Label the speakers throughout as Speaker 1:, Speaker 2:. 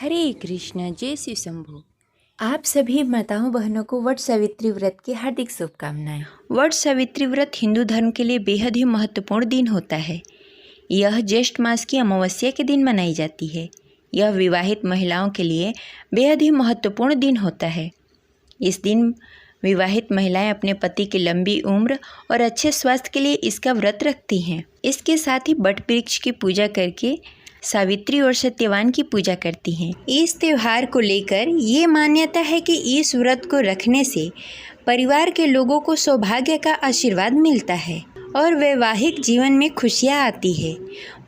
Speaker 1: हरे कृष्णा, जय श्री शंभु। आप सभी माताओं बहनों को वट सावित्री व्रत की हार्दिक शुभकामनाएं। वट सावित्री व्रत हिंदू धर्म के लिए बेहद ही महत्वपूर्ण दिन होता है। यह ज्येष्ठ मास की अमावस्या के दिन मनाई जाती है। यह विवाहित महिलाओं के लिए बेहद ही महत्वपूर्ण दिन होता है। इस दिन विवाहित महिलाएं अपने पति की लंबी उम्र और अच्छे स्वास्थ्य के लिए इसका व्रत रखती हैं। इसके साथ ही वट वृक्ष की पूजा करके सावित्री और सत्यवान की पूजा करती हैं। इस त्यौहार को लेकर ये मान्यता है कि इस व्रत को रखने से परिवार के लोगों को सौभाग्य का आशीर्वाद मिलता है और वैवाहिक जीवन में खुशियाँ आती है।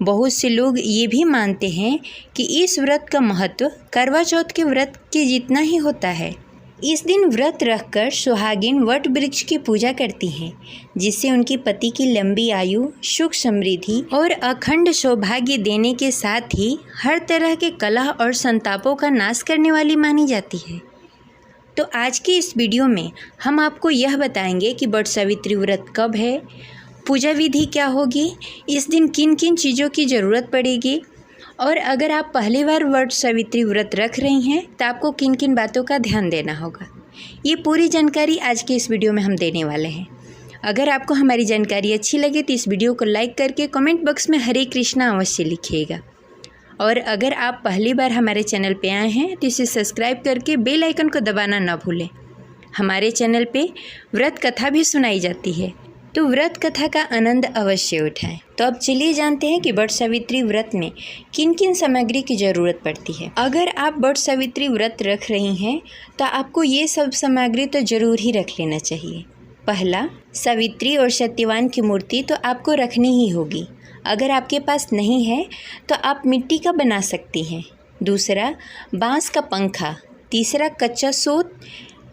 Speaker 1: बहुत से लोग ये भी मानते हैं कि इस व्रत का महत्व करवा चौथ के व्रत के जितना ही होता है। इस दिन व्रत रखकर सुहागिन वट वृक्ष की पूजा करती हैं, जिससे उनकी पति की लंबी आयु, सुख समृद्धि और अखंड सौभाग्य देने के साथ ही हर तरह के कलह और संतापों का नाश करने वाली मानी जाती है। तो आज की इस वीडियो में हम आपको यह बताएंगे कि वट सावित्री व्रत कब है, पूजा विधि क्या होगी, इस दिन किन किन चीज़ों की ज़रूरत पड़ेगी और अगर आप पहली बार वट सावित्री व्रत रख रही हैं तो आपको किन किन बातों का ध्यान देना होगा। ये पूरी जानकारी आज के इस वीडियो में हम देने वाले हैं। अगर आपको हमारी जानकारी अच्छी लगे तो इस वीडियो को लाइक करके कमेंट बॉक्स में हरे कृष्णा अवश्य लिखिएगा। और अगर आप पहली बार हमारे चैनल पे आए हैं तो इसे सब्सक्राइब करके बेल आइकन को दबाना ना भूलें। हमारे चैनल पे व्रत कथा भी सुनाई जाती है, तो व्रत कथा का आनंद अवश्य उठाएं। तो अब चलिए जानते हैं कि वट सावित्री व्रत में किन किन सामग्री की ज़रूरत पड़ती है। अगर आप वट सावित्री व्रत रख रही हैं तो आपको ये सब सामग्री तो ज़रूर ही रख लेना चाहिए। पहला, सावित्री और सत्यवान की मूर्ति तो आपको रखनी ही होगी। अगर आपके पास नहीं है तो आप मिट्टी का बना सकती हैं। दूसरा, बाँस का पंखा। तीसरा, कच्चा सूत,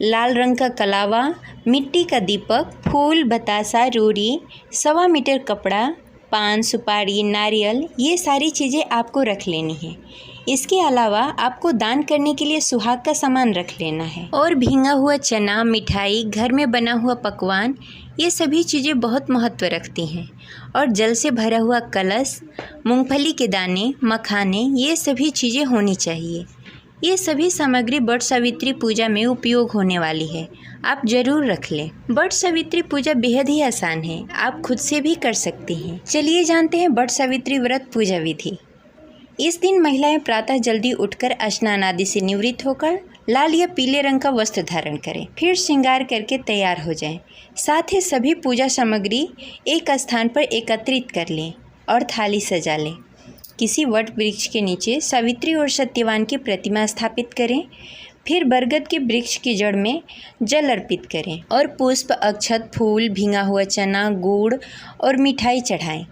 Speaker 1: लाल रंग का कलावा, मिट्टी का दीपक, फूल, बतासा, रोरी, 1.25 मीटर कपड़ा, पान, सुपारी, नारियल, ये सारी चीज़ें आपको रख लेनी है। इसके अलावा आपको दान करने के लिए सुहाग का सामान रख लेना है और भींगा हुआ चना, मिठाई, घर में बना हुआ पकवान, ये सभी चीज़ें बहुत महत्व रखती हैं। और जल से भरा हुआ कलश, मूंगफली के दाने, मखाने, ये सभी चीज़ें होनी चाहिए। ये सभी सामग्री वट सावित्री पूजा में उपयोग होने वाली है, आप ज़रूर रख लें। वट सावित्री पूजा बेहद ही आसान है, आप खुद से भी कर सकती हैं। चलिए जानते हैं वट सावित्री व्रत पूजा विधि। इस दिन महिलाएं प्रातः जल्दी उठकर स्नान आदि से निवृत्त होकर लाल या पीले रंग का वस्त्र धारण करें, फिर श्रृंगार करके तैयार हो जाएं। साथ ही सभी पूजा सामग्री एक स्थान पर एकत्रित कर लें और थाली सजा लें। किसी वट वृक्ष के नीचे सावित्री और सत्यवान की प्रतिमा स्थापित करें। फिर बरगद के वृक्ष की जड़ में जल अर्पित करें और पुष्प, अक्षत, फूल, भींगा हुआ चना, गुड़ और मिठाई चढ़ाएं।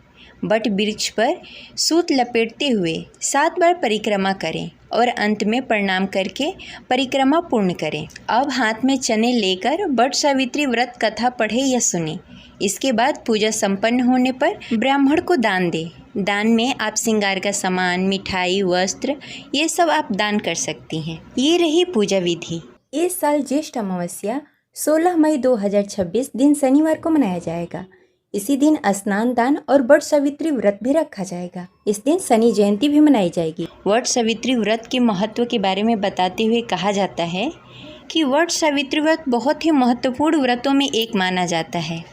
Speaker 1: वट वृक्ष पर सूत लपेटते हुए 7 बार परिक्रमा करें और अंत में प्रणाम करके परिक्रमा पूर्ण करें। अब हाथ में चने लेकर वट सावित्री व्रत कथा पढ़े या सुने। इसके बाद पूजा संपन्न होने पर ब्राह्मण को दान दें। दान में आप श्रृंगार का सामान, मिठाई, वस्त्र, ये सब आप दान कर सकती हैं। ये रही पूजा विधि। इस साल ज्येष्ठ अमावस्या 16 मई 2026 दिन शनिवार को मनाया जाएगा। इसी दिन स्नान दान और वट सावित्री व्रत भी रखा जाएगा। इस दिन शनि जयंती भी मनाई जाएगी। वट सावित्री व्रत के महत्व के बारे में बताते हुए कहा जाता है कि वट सावित्री व्रत बहुत ही महत्वपूर्ण व्रतों में एक माना जाता है।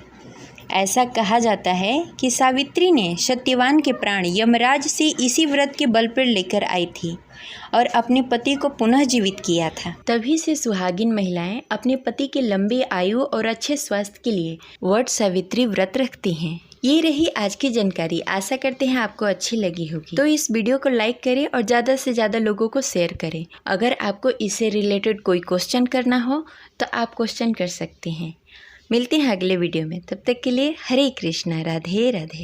Speaker 1: ऐसा कहा जाता है कि सावित्री ने सत्यवान के प्राण यमराज से इसी व्रत के बल पर लेकर आई थी और अपने पति को पुनः जीवित किया था। तभी से सुहागिन महिलाएं अपने पति के लंबी आयु और अच्छे स्वास्थ्य के लिए वट सावित्री व्रत रखती हैं। ये रही आज की जानकारी। आशा करते हैं आपको अच्छी लगी होगी। तो इस वीडियो को लाइक करें और ज़्यादा से ज़्यादा लोगों को शेयर करें। अगर आपको इससे रिलेटेड कोई क्वेश्चन करना हो तो आप क्वेश्चन कर सकते हैं। मिलते हैं अगले वीडियो में, तब तक के लिए हरे कृष्णा, राधे राधे।